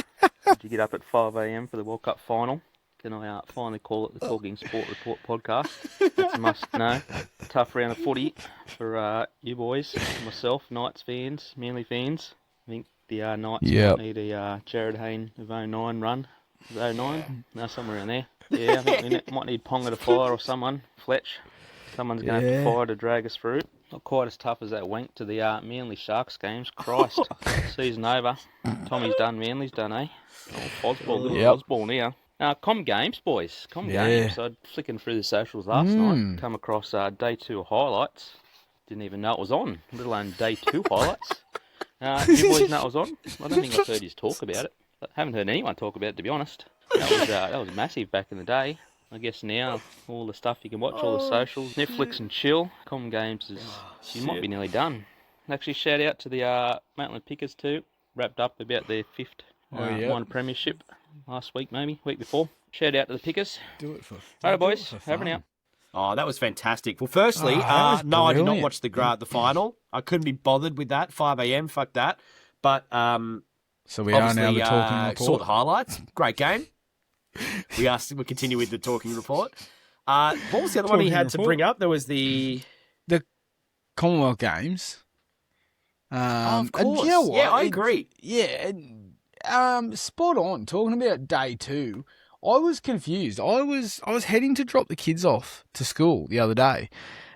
Did you get up at 5 a.m. for the World Cup final? Can I finally call it the Talking Sport Report podcast? That's a must know. Tough round of footy for you boys, myself, Knights fans, Manly fans. I think the Knights might need a Jared Hayne of 09 run. Is it 09? No, somewhere around there. Yeah, I think we might need Ponga to fire or someone. Fletch. Someone's going to have to fire to drag us through. Not quite as tough as that wank to the Manly Sharks games. Christ, season over. Tommy's done, Manly's done, eh? Oh, Osball now. Com Games, boys. Games. I was flicking through the socials last night. Come across day 2 highlights. Didn't even know it was on, let alone day 2 highlights. You boys know it was on? I don't think I've heard you talk about it. I haven't heard anyone talk about it, to be honest. That was massive back in the day. I guess now, all the stuff you can watch, all the socials, Netflix and chill. Com Games you might be nearly done. Actually, shout out to the Maitland Pickers too. Wrapped up about their 5th won premiership last week, week before. Shout out to the Pickers. Do it for All right, boys, over now. Oh, that was fantastic. Well, firstly, no, I did not watch the final. I couldn't be bothered with that. 5 a.m. Fuck that. But So we are now obviously, the talking report. saw the highlights. Great game. We'll continue with the talking report. What was the other one he Talking had to report. bring up? There was the Commonwealth Games. of and course. you know what? Yeah, I agree. Yeah, spot on. Talking about day 2, I was confused. I was heading to drop the kids off to school the other day,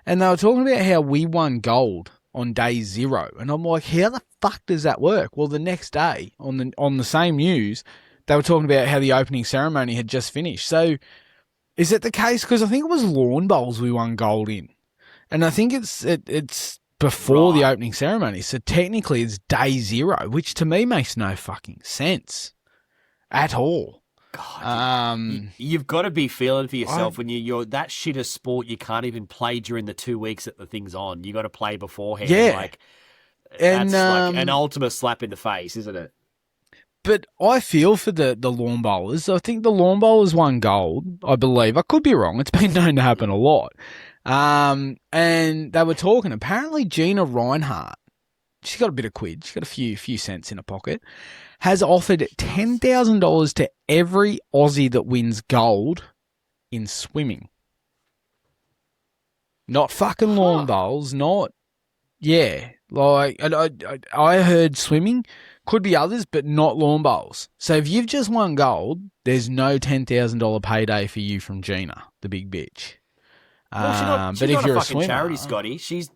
and they were talking about how we won gold on day 0, and I'm like, how the fuck does that work? Well, the next day on the same news, they were talking about how the opening ceremony had just finished. So, is it the case? Because I think it was lawn bowls we won gold in, and I think it's before the opening ceremony. So technically, it's day 0, which to me makes no fucking sense at all. God, you've got to be feeling for yourself when you're that shit a sport. You can't even play during the 2 weeks that the thing's on. You got to play beforehand. Yeah. Like, And, that's like an ultimate slap in the face, isn't it? But I feel for the lawn bowlers. I think the lawn bowlers won gold, I believe. I could be wrong. It's been known to happen a lot. And they were talking, apparently Gina Rinehart, she's got a bit of quid, she's got a few cents in her pocket, has offered $10,000 to every Aussie that wins gold in swimming. Not fucking lawn bowls, not, yeah. Like, I heard swimming, could be others, but not lawn bowls. So if you've just won gold, there's no $10,000 payday for you from Gina, the big bitch. Well, she's but if not you're a a fucking swimmer, charity, Scotty. She's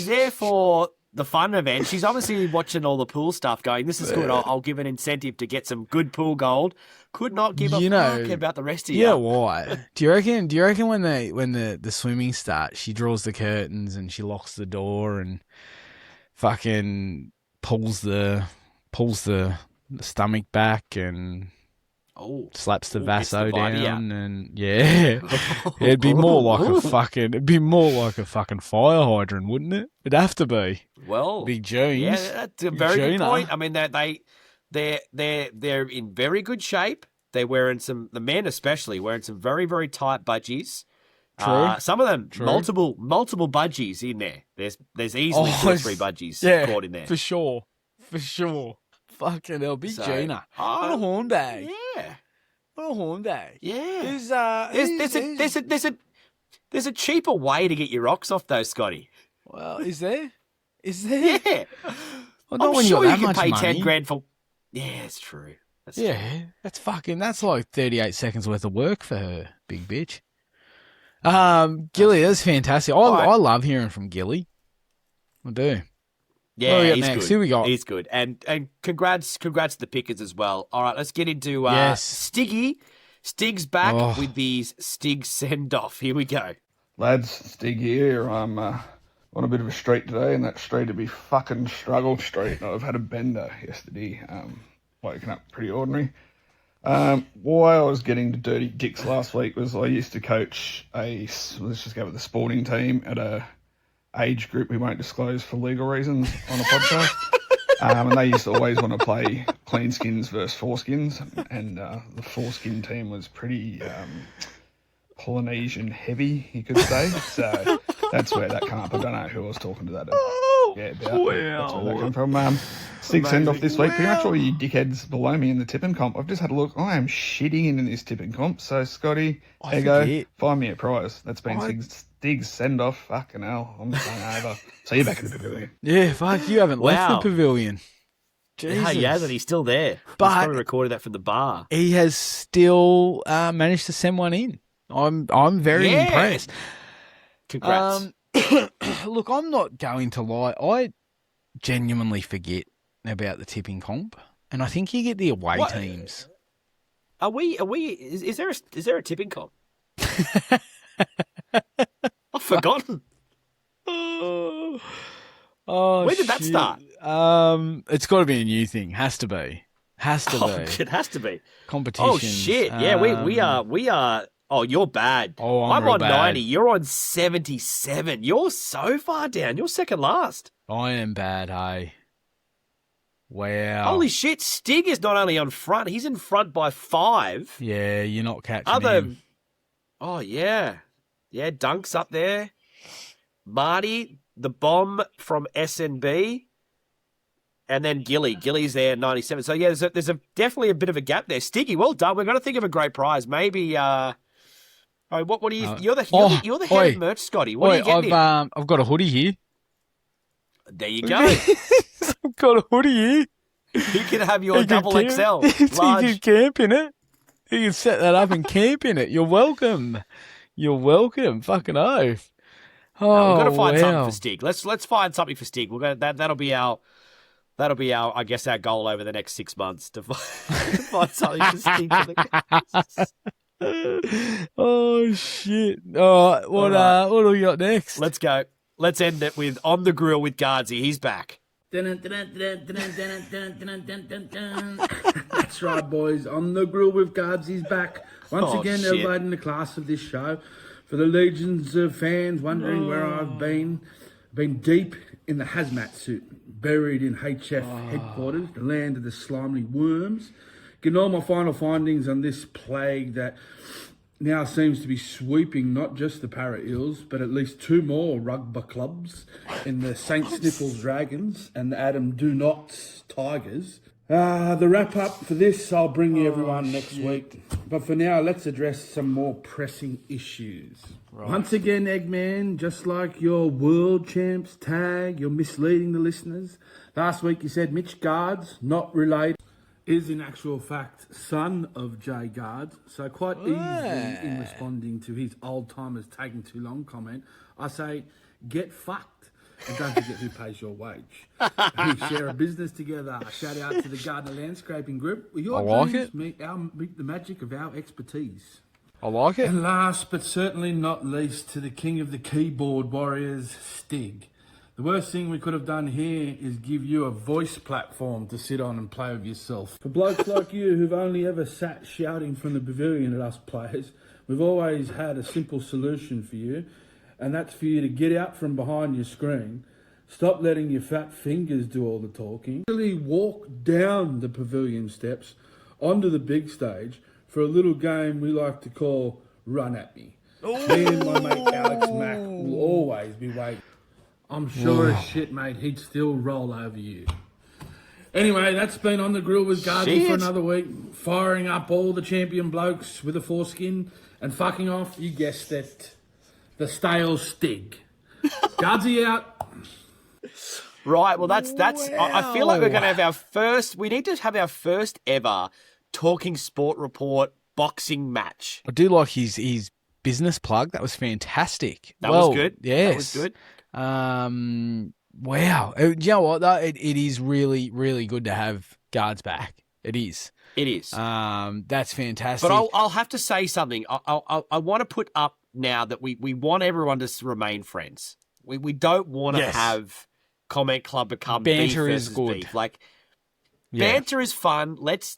there for the fun event. She's obviously watching all the pool stuff going, this is good. I'll give an incentive to get some good pool gold. Could not give a fuck about the rest of you. Yeah, why? Do you reckon when the swimming starts, she draws the curtains and she locks the door and fucking pulls the stomach back and slaps the vaso down and it'd be more like a fucking fire hydrant, wouldn't it? It'd have to be. Well, big jeans. Yeah, that's a very good Gina. point. I mean, they're in very good shape. They're wearing the men especially wearing some very, very tight budgies. True. Some of them multiple budgies in there. There's easily 2 or 3 budgies caught in there for sure. Fucking hell, big Gina. What a horn bag. Yeah. What a horn bag. Yeah. There's a cheaper way to get your rocks off though, Scotty. Well, is there? Yeah. Well, I'm when sure you're you that can much pay money. 10 grand for. Yeah, it's true. That's like 38 seconds worth of work for her, big bitch. Gilly, that's fantastic. I love hearing from Gilly. I do. Yeah, he's he's next? good. Who we got? He's good. And congrats to the Pickers as well. All right, let's get into Yes. Stiggy. Stig's back with these Stig send-off. Here we go. Lads, Stig here. I'm on a bit of a streak today, and that streak would be fucking struggle street. I've had a bender yesterday. Woken up pretty ordinary. Why I was getting to dirty dicks last week was I used to coach let's just go with the sporting team at a age group we won't disclose for legal reasons on a podcast. And they used to always want to play clean skins versus foreskins, and the foreskin team was pretty Polynesian heavy, you could say. So that's where that came up. I don't know who I was talking to that about. That's where that came from. Stig send-off this week. Pretty much all you dickheads below me in the tipping comp. I've just had a look. I am shitting in this tipping comp. So, Scotty, there you go. Find me a prize. That's been Stig's send-off. Fucking hell. I'm going over. So you're back in the pavilion. Yeah, fuck, you haven't left the pavilion. Jesus. Yeah, that he's still there. But he's probably recorded that from the bar. He has still managed to send one in. I'm very impressed. Congrats. Look, I'm not going to lie. I genuinely forget about the tipping comp, and I think you get the away teams. Are we? Is there a tipping comp? I've forgotten. Oh, when did that start? It's got to be a new thing. Has to be. It has to be competition. Oh shit! Yeah, we are. Oh, you're bad. Oh, I'm real on bad. 90. You're on 77. You're so far down. You're second last. I am bad, hey. Wow. Holy shit! Stig is not only on front; he's in front by 5. Yeah, you're not catching him. Oh yeah, Dunk's up there. Marty, the bomb from SNB. And then Gilly. Gilly's there, 97. So, yeah, there's definitely a bit of a gap there. Stiggy, well done. We've got to think of a great prize. Maybe, what do you, you're the head of merch, Scotty. What are you getting? I've got a hoodie here. There you go. I've got a hoodie here. You can have your double XL. You Large. can camp in it. You can set that up and camp in it. You're welcome. You're welcome. Fucking oath. Oh, we've got to find something for Stig. Let's find something for Stig. We'll go. That'll be our. I guess, our goal over the next 6 months to find something for Stig for the guys. Oh shit! All right, what do we got next? Let's go. Let's end it with On the Grill with Gardzi. He's back. That's right, boys. On the Grill with Gardzi's back. Once again, elevating the class of this show. For the legions of fans wondering where I've been deep in the hazmat suit, buried in HF headquarters, the land of the slimy worms. Getting all my final findings on this plague that now seems to be sweeping not just the Para Eels, but at least 2 more rugby clubs in the St. Sniffles Dragons and the Adam Do Nots Tigers. The wrap up for this, I'll bring you everyone next week. But for now, let's address some more pressing issues. Right. Once again, Eggman, just like your world champs tag, you're misleading the listeners. Last week you said Mitch Guards, not related, is in actual fact son of Jay Gardzi. So quite easily in responding to his old timers taking too long comment, I say, get fucked. And don't forget who pays your wage. We share a business together. Shout out to the Gardner Landscaping Group. Your dreams meet the magic of our expertise. I like it. And last but certainly not least, to the king of the keyboard warriors, Stig. The worst thing we could have done here is give you a voice platform to sit on and play with yourself. For blokes like you who've only ever sat shouting from the pavilion at us players, we've always had a simple solution for you, and that's for you to get out from behind your screen, stop letting your fat fingers do all the talking, really walk down the pavilion steps onto the big stage for a little game we like to call Run At Me. Me and my mate Alex Mack will always be waiting. I'm sure as shit, mate, he'd still roll over you. Anyway, that's been On the Grill with Gardzi for another week. Firing up all the champion blokes with a foreskin and fucking off, you guessed it, the stale Stig. Gardzi out. Right, well, that's. I feel like we're going to have our first. We need to have our first ever Talking Sport Report boxing match. I do like his business plug. That was fantastic. That was good. Yes. That was good. Wow. You know what, though? It is really, really good to have Guards back. It is. It is. That's fantastic. But I'll have to say something. I want to put up now that we want everyone to remain friends. We don't want to have Comment Club become banter beef is versus good. beef. Like, banter is fun. Let's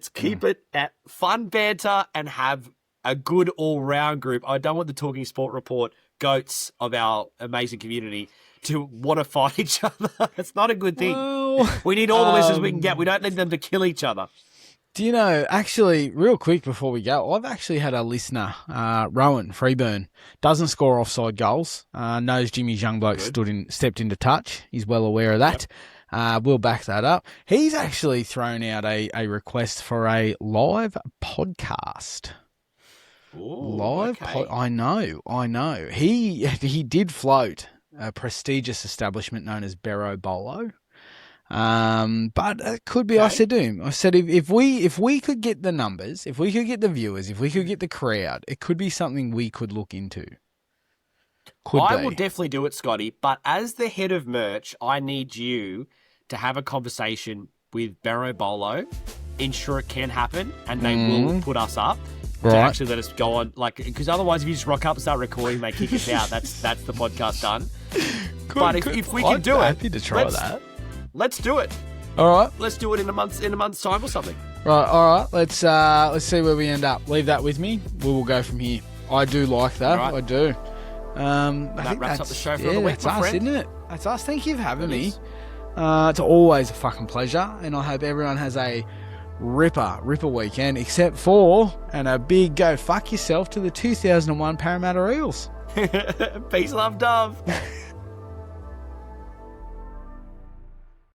keep it at fun banter and have a good all-round group. I don't want the Talking Sport Report goats of our amazing community to want to fight each other. It's not a good thing. Well, we need all the listeners we can get. We don't need them to kill each other. Do you know, actually, real quick before we go, I've actually had a listener, Rowan Freeburn, doesn't score offside goals, knows Jimmy's young bloke stepped into touch. He's well aware of that. We'll back that up. He's actually thrown out a request for a live podcast. Ooh, I know. He did float a prestigious establishment known as Barrow Bolo. But it could be. I said to him, if we could get the numbers, if we could get the viewers, if we could get the crowd, it could be something we could look into. I will definitely do it, Scotty. But as the head of merch, I need you to have a conversation with Barrow Bolo, ensure it can happen, and they will put us up. To actually let us go on, because otherwise, if you just rock up and start recording, they kick us out. That's the podcast done. But if we can do it, happy to try that. Let's do it. All right, let's do it in a month's time or something. Right, all right. Let's see where we end up. Leave that with me. We will go from here. I do like that. Right. I do. That wraps up the show for the week, that's my us, friend. isn't it? That's us. Thank you for having me. It's always a fucking pleasure, and I hope everyone has a ripper weekend, except for, and a big go fuck yourself to the 2001 Parramatta Eels. Peace, love, dove.